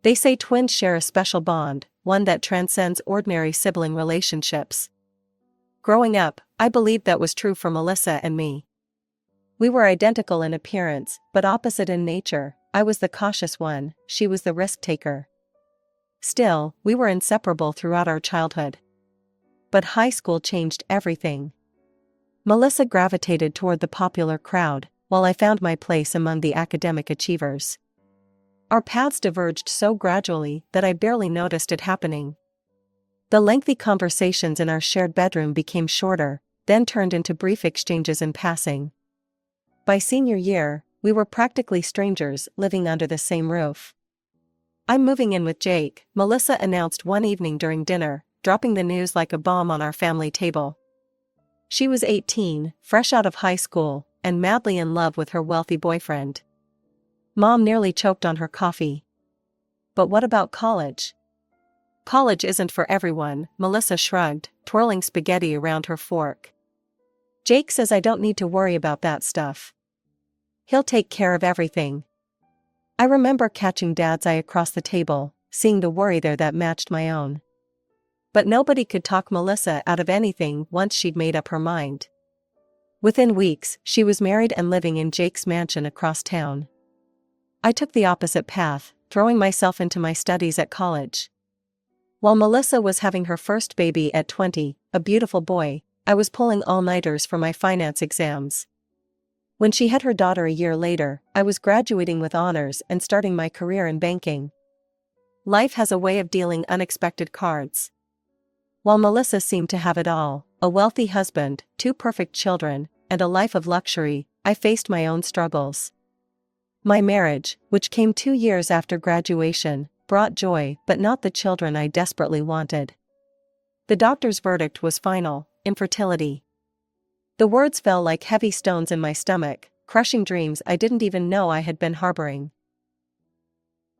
They say twins share a special bond, one that transcends ordinary sibling relationships. Growing up, I believed that was true for Melissa and me. We were identical in appearance, but opposite in nature. I was the cautious one, she was the risk-taker. Still, we were inseparable throughout our childhood. But high school changed everything. Melissa gravitated toward the popular crowd, while I found my place among the academic achievers. Our paths diverged so gradually that I barely noticed it happening. The lengthy conversations in our shared bedroom became shorter, then turned into brief exchanges in passing. By senior year, we were practically strangers living under the same roof. "I'm moving in with Jake," Melissa announced one evening during dinner, dropping the news like a bomb on our family table. She was 18, fresh out of high school, and madly in love with her wealthy boyfriend. Mom nearly choked on her coffee. "But what about college?" "College isn't for everyone," Melissa shrugged, twirling spaghetti around her fork. "Jake says I don't need to worry about that stuff. He'll take care of everything." I remember catching Dad's eye across the table, seeing the worry there that matched my own. But nobody could talk Melissa out of anything once she'd made up her mind. Within weeks, she was married and living in Jake's mansion across town. I took the opposite path, throwing myself into my studies at college. While Melissa was having her first baby at 20, a beautiful boy, I was pulling all-nighters for my finance exams. When she had her daughter a year later, I was graduating with honors and starting my career in banking. Life has a way of dealing unexpected cards. While Melissa seemed to have it all, a wealthy husband, 2 perfect children, and a life of luxury, I faced my own struggles. My marriage, which came 2 years after graduation, brought joy but not the children I desperately wanted. The doctor's verdict was final: infertility. The words fell like heavy stones in my stomach, crushing dreams I didn't even know I had been harboring.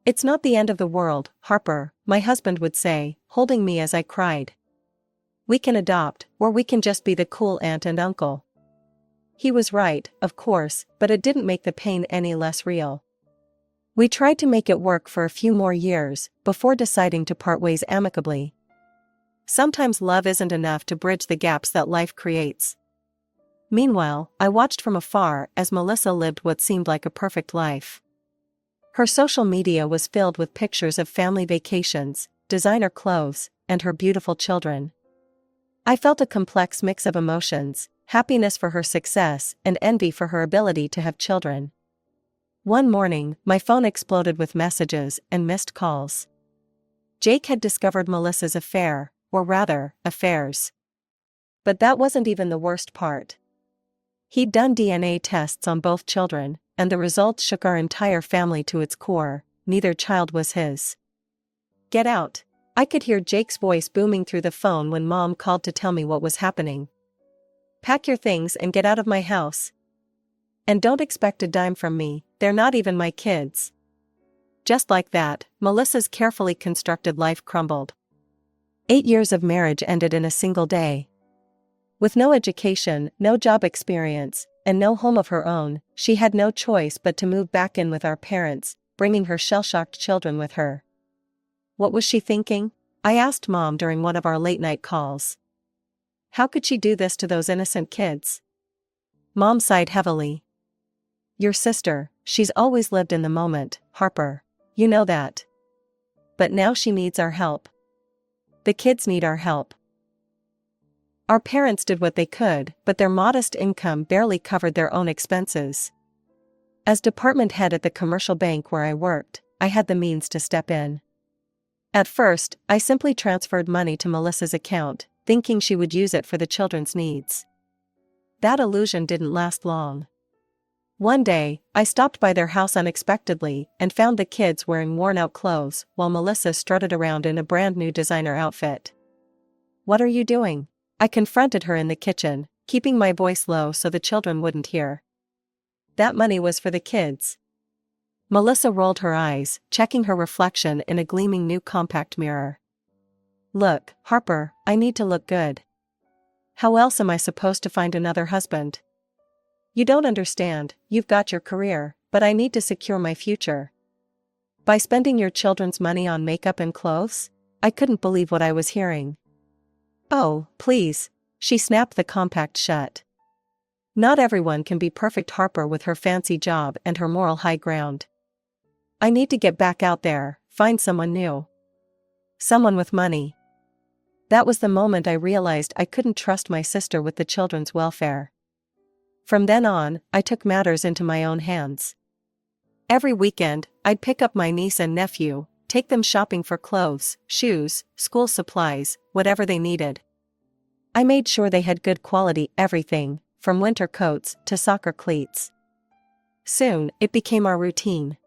"It's not the end of the world, Harper," my husband would say, holding me as I cried. "We can adopt, or we can just be the cool aunt and uncle." He was right, of course, but it didn't make the pain any less real. We tried to make it work for a few more years, before deciding to part ways amicably. Sometimes love isn't enough to bridge the gaps that life creates. Meanwhile, I watched from afar as Melissa lived what seemed like a perfect life. Her social media was filled with pictures of family vacations, designer clothes, and her beautiful children. I felt a complex mix of emotions: happiness for her success and envy for her ability to have children. One morning, my phone exploded with messages and missed calls. Jake had discovered Melissa's affair, or rather, affairs. But that wasn't even the worst part. He'd done DNA tests on both children, and the results shook our entire family to its core: neither child was his. "Get out." I could hear Jake's voice booming through the phone when Mom called to tell me what was happening. "Pack your things and get out of my house. And don't expect a dime from me, they're not even my kids." Just like that, Melissa's carefully constructed life crumbled. 8 years of marriage ended in a single day. With no education, no job experience, and no home of her own, she had no choice but to move back in with our parents, bringing her shell-shocked children with her. What was she thinking? I asked Mom during one of our late-night calls. How could she do this to those innocent kids? Mom sighed heavily. "Your sister, she's always lived in the moment, Harper. You know that. But now she needs our help. The kids need our help." Our parents did what they could, but their modest income barely covered their own expenses. As department head at the commercial bank where I worked, I had the means to step in. At first, I simply transferred money to Melissa's account, thinking she would use it for the children's needs. That illusion didn't last long. One day, I stopped by their house unexpectedly and found the kids wearing worn-out clothes while Melissa strutted around in a brand-new designer outfit. "What are you doing?" I confronted her in the kitchen, keeping my voice low so the children wouldn't hear. "That money was for the kids." Melissa rolled her eyes, checking her reflection in a gleaming new compact mirror. "Look, Harper, I need to look good. How else am I supposed to find another husband? You don't understand, you've got your career, but I need to secure my future." By spending your children's money on makeup and clothes? I couldn't believe what I was hearing. Oh, please. She snapped the compact shut. Not everyone can be perfect, Harper, with her fancy job and her moral high ground. I need to get back out there, find someone new. Someone with money. That was the moment I realized I couldn't trust my sister with the children's welfare. From then on, I took matters into my own hands. Every weekend, I'd pick up my niece and nephew, take them shopping for clothes, shoes, school supplies, whatever they needed. I made sure they had good quality everything, from winter coats to soccer cleats. Soon, it became our routine.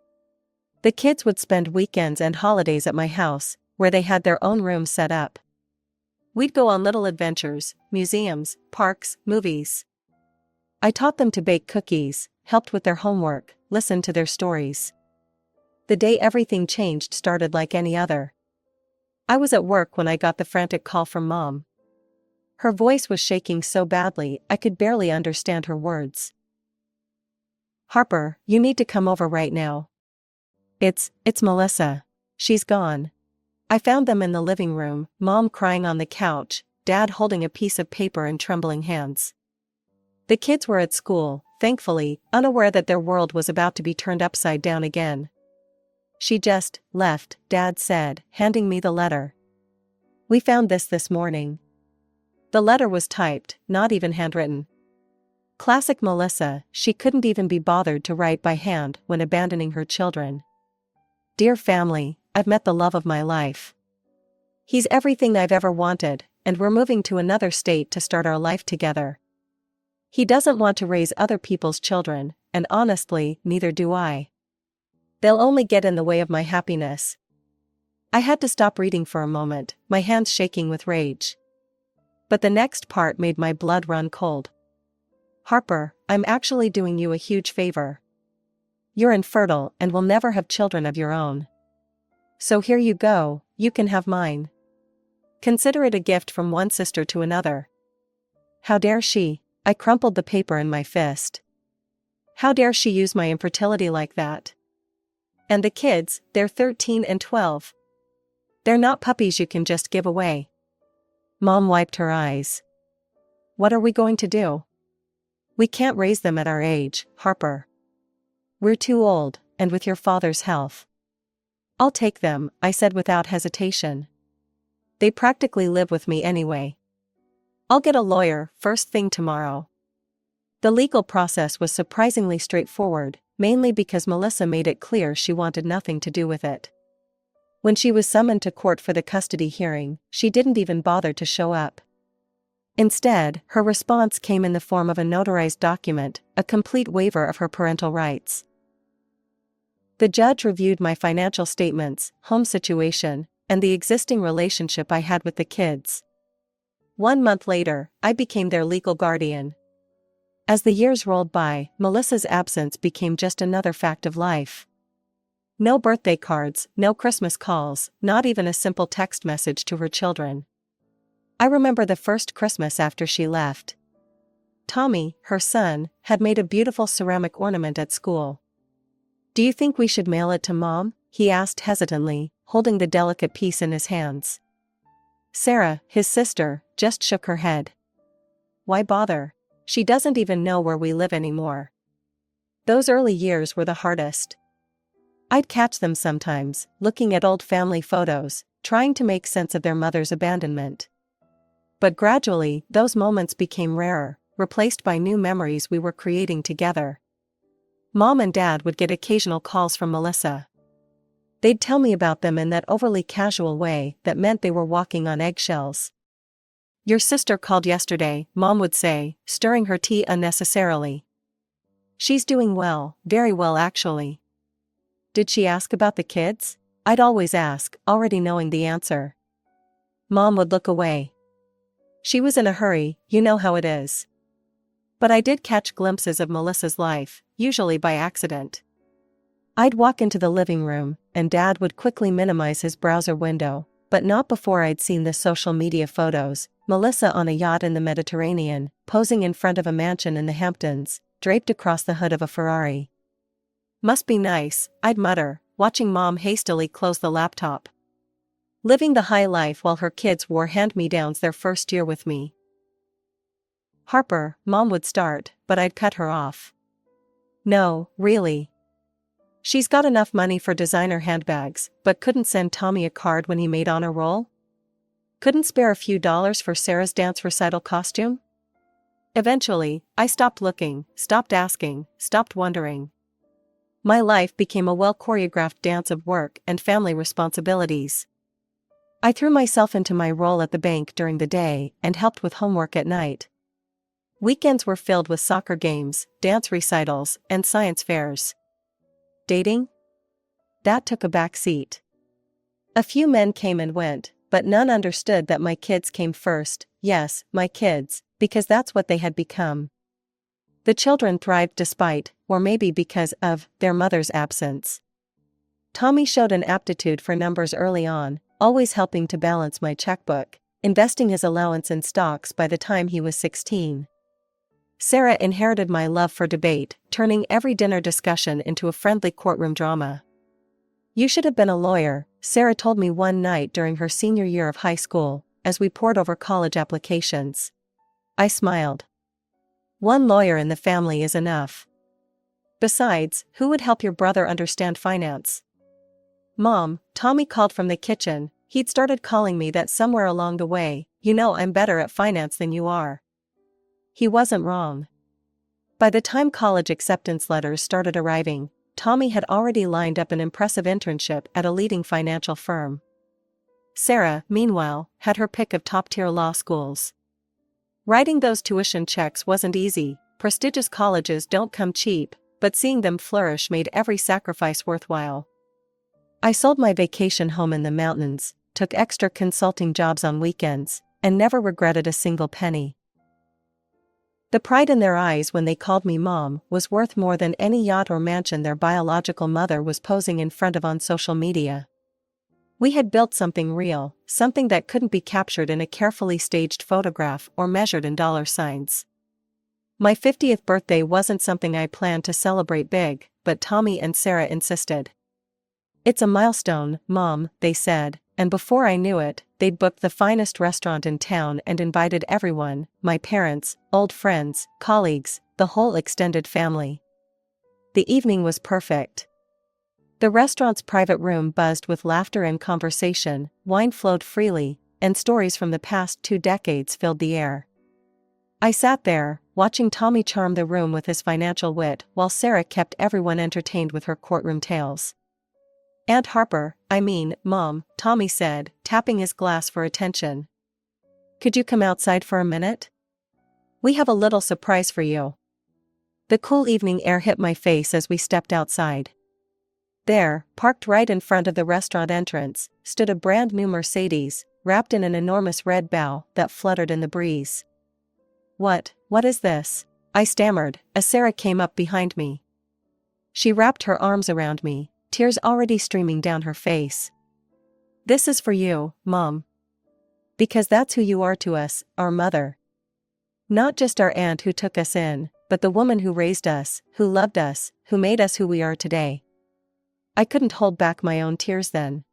The kids would spend weekends and holidays at my house, where they had their own rooms set up. We'd go on little adventures, museums, parks, movies. I taught them to bake cookies, helped with their homework, listened to their stories. The day everything changed started like any other. I was at work when I got the frantic call from Mom. Her voice was shaking so badly I could barely understand her words. Harper, you need to come over right now. It's Melissa. She's gone. I found them in the living room, Mom crying on the couch, Dad holding a piece of paper in trembling hands. The kids were at school, thankfully, unaware that their world was about to be turned upside down again. She just left, Dad said, handing me the letter. We found this morning. The letter was typed, not even handwritten. Classic Melissa, she couldn't even be bothered to write by hand when abandoning her children. Dear family, I've met the love of my life. He's everything I've ever wanted, and we're moving to another state to start our life together. He doesn't want to raise other people's children, and honestly, neither do I. They'll only get in the way of my happiness. I had to stop reading for a moment, my hands shaking with rage. But the next part made my blood run cold. Harper, I'm actually doing you a huge favor. You're infertile and will never have children of your own. So here you go, you can have mine. Consider it a gift from one sister to another. How dare she? I crumpled the paper in my fist. How dare she use my infertility like that? And the kids, they're 13 and 12. They're not puppies you can just give away. Mom wiped her eyes. What are we going to do? We can't raise them at our age, Harper. We're too old, and with your father's health. I'll take them, I said without hesitation. They practically live with me anyway. I'll get a lawyer first thing tomorrow. The legal process was surprisingly straightforward, mainly because Melissa made it clear she wanted nothing to do with it. When she was summoned to court for the custody hearing, she didn't even bother to show up. Instead, her response came in the form of a notarized document, a complete waiver of her parental rights. The judge reviewed my financial statements, home situation, and the existing relationship I had with the kids. 1 month later, I became their legal guardian. As the years rolled by, Melissa's absence became just another fact of life. No birthday cards, no Christmas calls, not even a simple text message to her children. I remember the first Christmas after she left. Tommy, her son, had made a beautiful ceramic ornament at school. Do you think we should mail it to Mom? He asked hesitantly, holding the delicate piece in his hands. Sarah, his sister, just shook her head. Why bother? She doesn't even know where we live anymore. Those early years were the hardest. I'd catch them sometimes, looking at old family photos, trying to make sense of their mother's abandonment. But gradually, those moments became rarer, replaced by new memories we were creating together. Mom and Dad would get occasional calls from Melissa. They'd tell me about them in that overly casual way that meant they were walking on eggshells. Your sister called yesterday, Mom would say, stirring her tea unnecessarily. She's doing well, very well actually. Did she ask about the kids? I'd always ask, already knowing the answer. Mom would look away. She was in a hurry, you know how it is. But I did catch glimpses of Melissa's life, usually by accident. I'd walk into the living room, and Dad would quickly minimize his browser window, but not before I'd seen the social media photos, Melissa on a yacht in the Mediterranean, posing in front of a mansion in the Hamptons, draped across the hood of a Ferrari. Must be nice, I'd mutter, watching Mom hastily close the laptop. Living the high life while her kids wore hand-me-downs their first year with me. "Harper," Mom would start, but I'd cut her off. "No, really. She's got enough money for designer handbags, but couldn't send Tommy a card when he made honor roll? Couldn't spare a few dollars for Sarah's dance recital costume?" Eventually, I stopped looking, stopped asking, stopped wondering. My life became a well-choreographed dance of work and family responsibilities. I threw myself into my role at the bank during the day and helped with homework at night. Weekends were filled with soccer games, dance recitals, and science fairs. Dating? That took a back seat. A few men came and went, but none understood that my kids came first. Yes, my kids, because that's what they had become. The children thrived despite, or maybe because of, their mother's absence. Tommy showed an aptitude for numbers early on, always helping to balance my checkbook, investing his allowance in stocks by the time he was 16. Sarah inherited my love for debate, turning every dinner discussion into a friendly courtroom drama. "You should have been a lawyer," Sarah told me one night during her senior year of high school, as we pored over college applications. I smiled. "One lawyer in the family is enough. Besides, who would help your brother understand finance?" "Mom," Tommy called from the kitchen. He'd started calling me that somewhere along the way. "You know I'm better at finance than you are." He wasn't wrong. By the time college acceptance letters started arriving, Tommy had already lined up an impressive internship at a leading financial firm. Sarah, meanwhile, had her pick of top-tier law schools. Writing those tuition checks wasn't easy. Prestigious colleges don't come cheap, but seeing them flourish made every sacrifice worthwhile. I sold my vacation home in the mountains, took extra consulting jobs on weekends, and never regretted a single penny. The pride in their eyes when they called me Mom was worth more than any yacht or mansion their biological mother was posing in front of on social media. We had built something real, something that couldn't be captured in a carefully staged photograph or measured in dollar signs. My 50th birthday wasn't something I planned to celebrate big, but Tommy and Sarah insisted. "It's a milestone, Mom," they said, and before I knew it, they'd booked the finest restaurant in town and invited everyone, my parents, old friends, colleagues, the whole extended family. The evening was perfect. The restaurant's private room buzzed with laughter and conversation, wine flowed freely, and stories from the past 2 decades filled the air. I sat there, watching Tommy charm the room with his financial wit while Sarah kept everyone entertained with her courtroom tales. "Aunt Harper, Mom," Tommy said, tapping his glass for attention. "Could you come outside for a minute? We have a little surprise for you." The cool evening air hit my face as we stepped outside. There, parked right in front of the restaurant entrance, stood a brand new Mercedes, wrapped in an enormous red bow that fluttered in the breeze. What is this?" I stammered, as Sarah came up behind me. She wrapped her arms around me, tears already streaming down her face. "This is for you, Mom. Because that's who you are to us, our mother. Not just our aunt who took us in, but the woman who raised us, who loved us, who made us who we are today." I couldn't hold back my own tears then.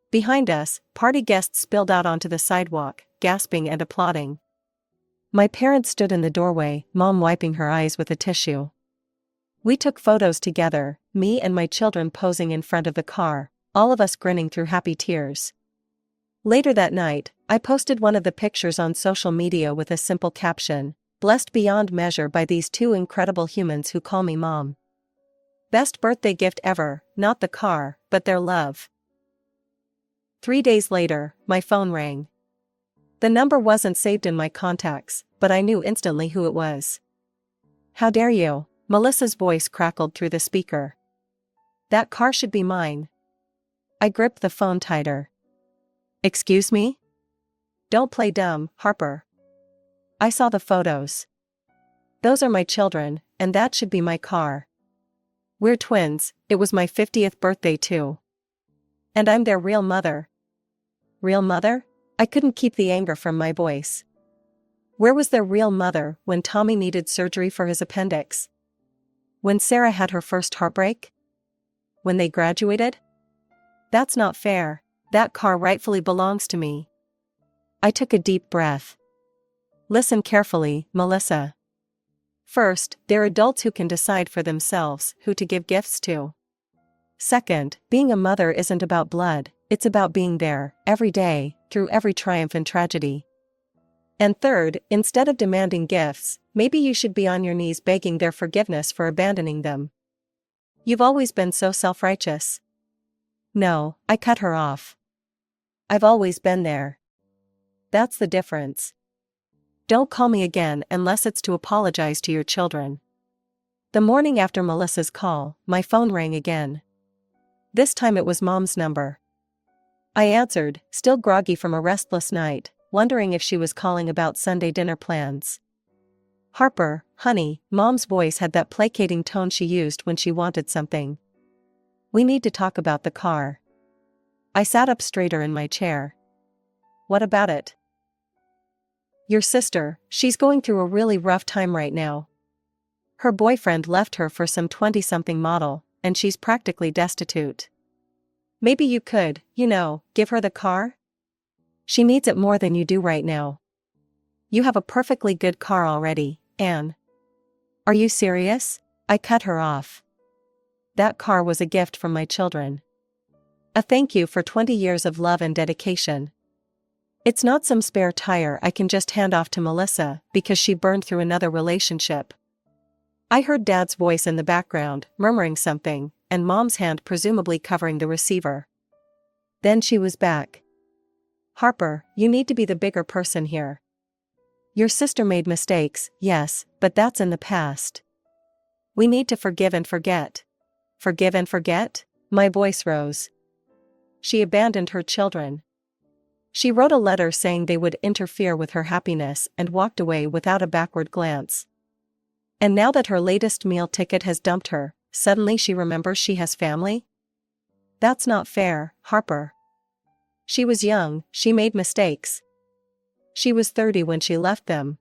Behind us, party guests spilled out onto the sidewalk, gasping and applauding. My parents stood in the doorway, Mom wiping her eyes with a tissue. We took photos together, me and my children posing in front of the car, all of us grinning through happy tears. Later that night, I posted one of the pictures on social media with a simple caption, "Blessed beyond measure by these 2 incredible humans who call me Mom. Best birthday gift ever, not the car, but their love." 3 days later, my phone rang. The number wasn't saved in my contacts, but I knew instantly who it was. "How dare you?" Melissa's voice crackled through the speaker. "That car should be mine." I gripped the phone tighter. "Excuse me? Don't play dumb, Harper. I saw the photos. Those are my children, and that should be my car. We're twins, it was my 50th birthday too. And I'm their real mother." Real mother? I couldn't keep the anger from my voice. Where was their real mother when Tommy needed surgery for his appendix? When Sarah had her first heartbreak? when they graduated? That's not fair. That car rightfully belongs to me. I took a deep breath. Listen carefully, Melissa. First, they're adults who can decide for themselves who to give gifts to. Second, being a mother isn't about blood, it's about being there, every day, through every triumph and tragedy. And third, instead of demanding gifts, maybe you should be on your knees begging their forgiveness for abandoning them. You've always been so self-righteous. No, I cut her off. I've always been there. That's the difference. Don't call me again unless it's to apologize to your children. The morning after Melissa's call, my phone rang again. This time it was Mom's number. I answered, still groggy from a restless night, wondering if she was calling about Sunday dinner plans. Harper, honey, Mom's voice had that placating tone she used when she wanted something. We need to talk about the car. I sat up straighter in my chair. What about it? Your sister, she's going through a really rough time right now. Her boyfriend left her for some 20-something model, and she's practically destitute. Maybe you could, give her the car? She needs it more than you do right now. You have a perfectly good car already, Anne. Are you serious? I cut her off. That car was a gift from my children. A thank you for 20 years of love and dedication. It's not some spare tire I can just hand off to Melissa because she burned through another relationship. I heard Dad's voice in the background, murmuring something, and Mom's hand presumably covering the receiver. Then she was back. Harper, you need to be the bigger person here. Your sister made mistakes, yes, but that's in the past. We need to forgive and forget. Forgive and forget? My voice rose. She abandoned her children. She wrote a letter saying they would interfere with her happiness and walked away without a backward glance. And now that her latest meal ticket has dumped her, suddenly she remembers she has family? That's not fair, Harper. She was young, she made mistakes. She was 30 when she left them.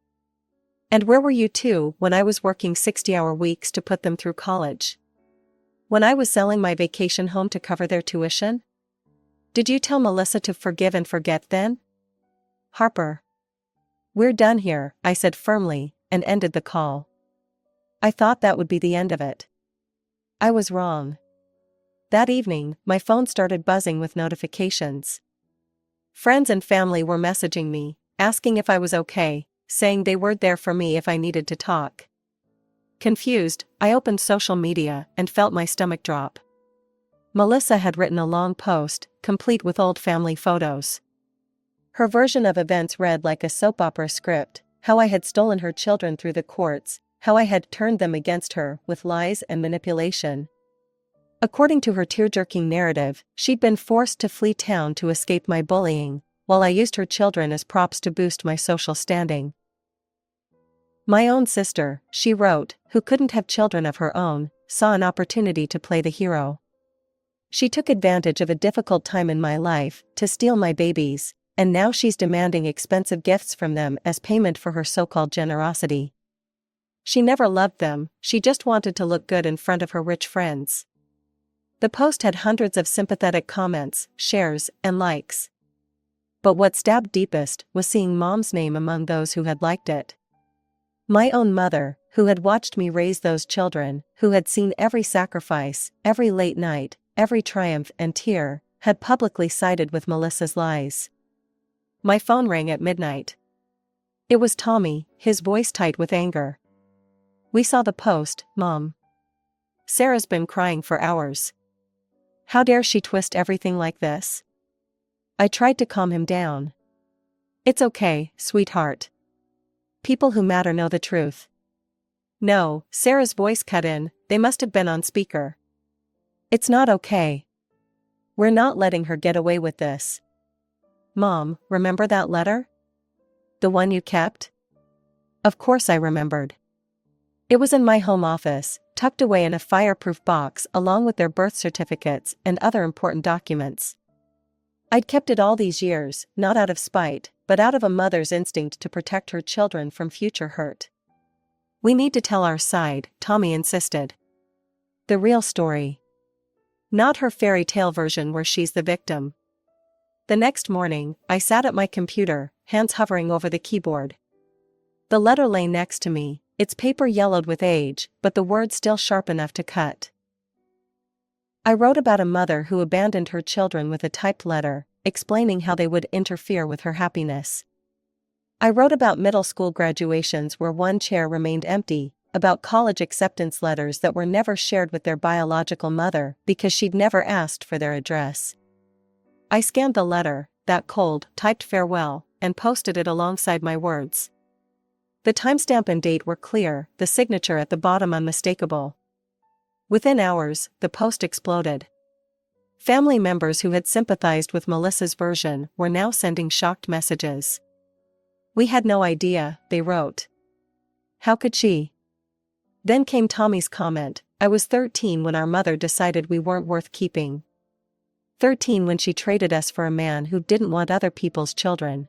And where were you two when I was working 60-hour weeks to put them through college? When I was selling my vacation home to cover their tuition? Did you tell Melissa to forgive and forget then? Harper. We're done here, I said firmly, and ended the call. I thought that would be the end of it. I was wrong. That evening, my phone started buzzing with notifications. Friends and family were messaging me, asking if I was okay, saying they were there for me if I needed to talk. Confused, I opened social media and felt my stomach drop. Melissa had written a long post, complete with old family photos. Her version of events read like a soap opera script: how I had stolen her children through the courts, how I had turned them against her with lies and manipulation. According to her tear-jerking narrative, she'd been forced to flee town to escape my bullying, while I used her children as props to boost my social standing. My own sister, she wrote, who couldn't have children of her own, saw an opportunity to play the hero. She took advantage of a difficult time in my life to steal my babies, and now she's demanding expensive gifts from them as payment for her so-called generosity. She never loved them, she just wanted to look good in front of her rich friends. The post had hundreds of sympathetic comments, shares, and likes. But what stabbed deepest was seeing Mom's name among those who had liked it. My own mother, who had watched me raise those children, who had seen every sacrifice, every late night, every triumph and tear, had publicly sided with Melissa's lies. My phone rang at midnight. It was Tommy, his voice tight with anger. We saw the post, Mom. Sarah's been crying for hours. How dare she twist everything like this? I tried to calm him down. It's okay, sweetheart. People who matter know the truth. No, Sarah's voice cut in, they must have been on speaker. It's not okay. We're not letting her get away with this. Mom, remember that letter? The one you kept? Of course I remembered. It was in my home office, tucked away in a fireproof box along with their birth certificates and other important documents. I'd kept it all these years, not out of spite, but out of a mother's instinct to protect her children from future hurt. We need to tell our side, Tommy insisted. The real story. Not her fairy tale version where she's the victim. The next morning, I sat at my computer, hands hovering over the keyboard. The letter lay next to me, its paper yellowed with age, but the words still sharp enough to cut. I wrote about a mother who abandoned her children with a typed letter, explaining how they would interfere with her happiness. I wrote about middle school graduations where one chair remained empty, about college acceptance letters that were never shared with their biological mother because she'd never asked for their address. I scanned the letter, that cold, typed farewell, and posted it alongside my words. The timestamp and date were clear, the signature at the bottom unmistakable. Within hours, the post exploded. Family members who had sympathized with Melissa's version were now sending shocked messages. "We had no idea," they wrote. "How could she?" Then came Tommy's comment, "I was 13 when our mother decided we weren't worth keeping. 13 when she traded us for a man who didn't want other people's children.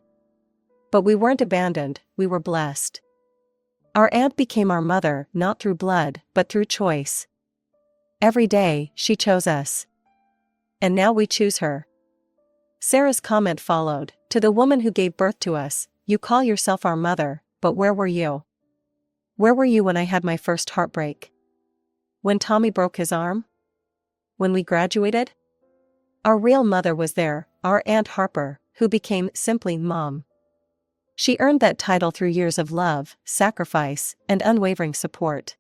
But we weren't abandoned, we were blessed. Our aunt became our mother, not through blood, but through choice. Every day, she chose us. And now we choose her." Sarah's comment followed, "To the woman who gave birth to us, you call yourself our mother, but where were you? Where were you when I had my first heartbreak? When Tommy broke his arm? When we graduated? Our real mother was there, our Aunt Harper, who became simply Mom. She earned that title through years of love, sacrifice, and unwavering support.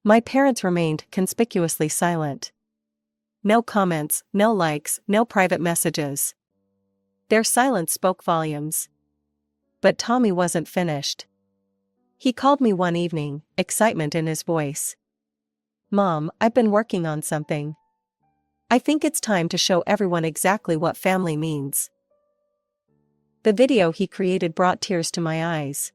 My parents remained conspicuously silent. No comments, no likes, no private messages. Their silence spoke volumes. But Tommy wasn't finished. He called me one evening, excitement in his voice. "Mom, I've been working on something. I think it's time to show everyone exactly what family means." The video he created brought tears to my eyes.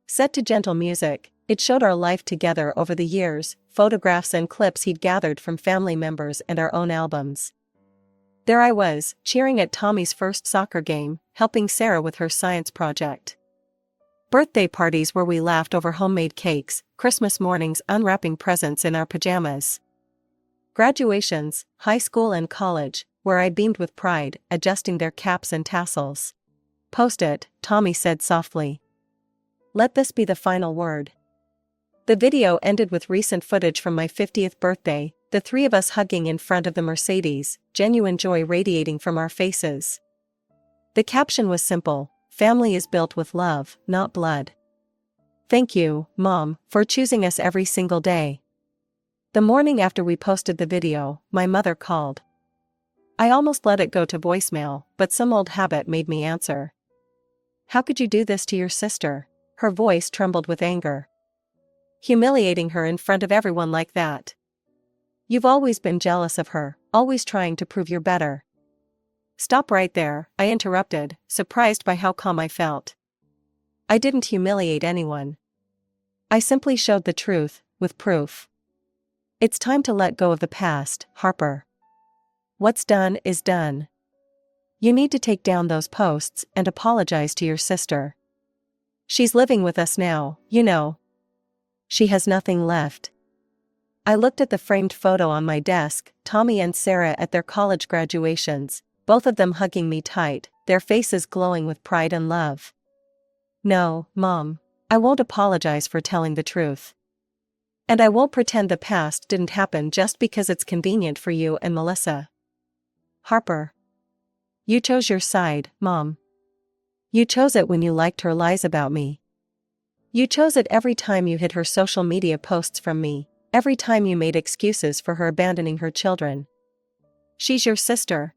Set to gentle music, it showed our life together over the years, photographs and clips he'd gathered from family members and our own albums. There I was, cheering at Tommy's first soccer game, helping Sarah with her science project. Birthday parties where we laughed over homemade cakes, Christmas mornings unwrapping presents in our pajamas. Graduations, high school and college, where I beamed with pride, adjusting their caps and tassels. "Post it," Tommy said softly. "Let this be the final word." The video ended with recent footage from my 50th birthday, the three of us hugging in front of the Mercedes, genuine joy radiating from our faces. The caption was simple: "Family is built with love, not blood. Thank you, Mom, for choosing us every single day." The morning after we posted the video, my mother called. I almost let it go to voicemail, but some old habit made me answer. "How could you do this to your sister?" Her voice trembled with anger. "Humiliating her in front of everyone like that. You've always been jealous of her, always trying to prove you're better." "Stop right there," I interrupted, surprised by how calm I felt. "I didn't humiliate anyone. I simply showed the truth, with proof. It's time to let go of the past, Harper. What's done is done. You need to take down those posts and apologize to your sister. She's living with us now, you know. She has nothing left." I looked at the framed photo on my desk, Tommy and Sarah at their college graduations, both of them hugging me tight, their faces glowing with pride and love. "No, Mom, I won't apologize for telling the truth. And I won't pretend the past didn't happen just because it's convenient for you and Melissa. Harper. You chose your side, Mom. You chose it when you liked her lies about me. You chose it every time you hid her social media posts from me, every time you made excuses for her abandoning her children. She's your sister.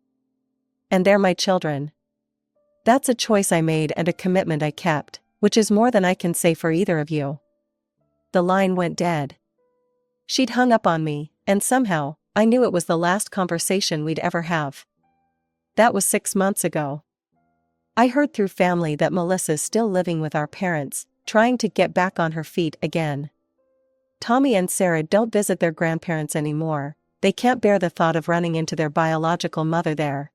And they're my children. That's a choice I made and a commitment I kept, which is more than I can say for either of you." The line went dead. She'd hung up on me, and somehow, I knew it was the last conversation we'd ever have. That was 6 months ago. I heard through family that Melissa's still living with our parents, trying to get back on her feet again. Tommy and Sarah don't visit their grandparents anymore, they can't bear the thought of running into their biological mother there.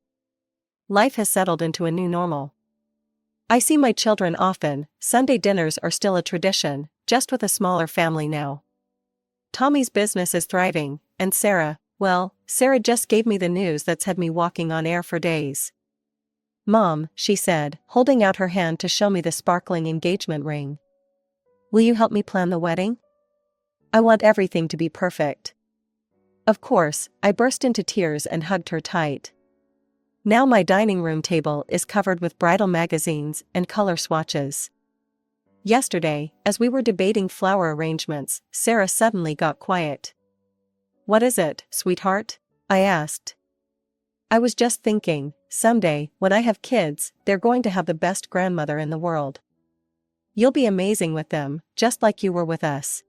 Life has settled into a new normal. I see my children often, Sunday dinners are still a tradition, just with a smaller family now. Tommy's business is thriving, and Sarah, well, Sarah just gave me the news that's had me walking on air for days. Mom, she said, holding out her hand to show me the sparkling engagement ring. Will you help me plan the wedding? I want everything to be perfect. Of course, I burst into tears and hugged her tight. Now my dining room table is covered with bridal magazines and color swatches. Yesterday, as we were debating flower arrangements, Sarah suddenly got quiet. What is it, sweetheart? I asked. I was just thinking, someday, when I have kids, they're going to have the best grandmother in the world. You'll be amazing with them, just like you were with us.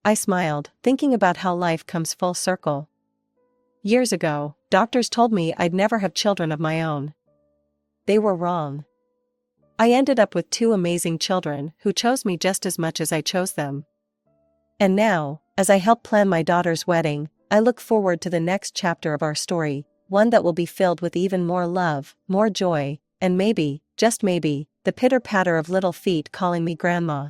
I smiled, thinking about how life comes full circle. Years ago, doctors told me I'd never have children of my own. They were wrong. I ended up with 2 amazing children who chose me just as much as I chose them. And now, as I help plan my daughter's wedding, I look forward to the next chapter of our story, one that will be filled with even more love, more joy, and maybe, just maybe, the pitter-patter of little feet calling me grandma.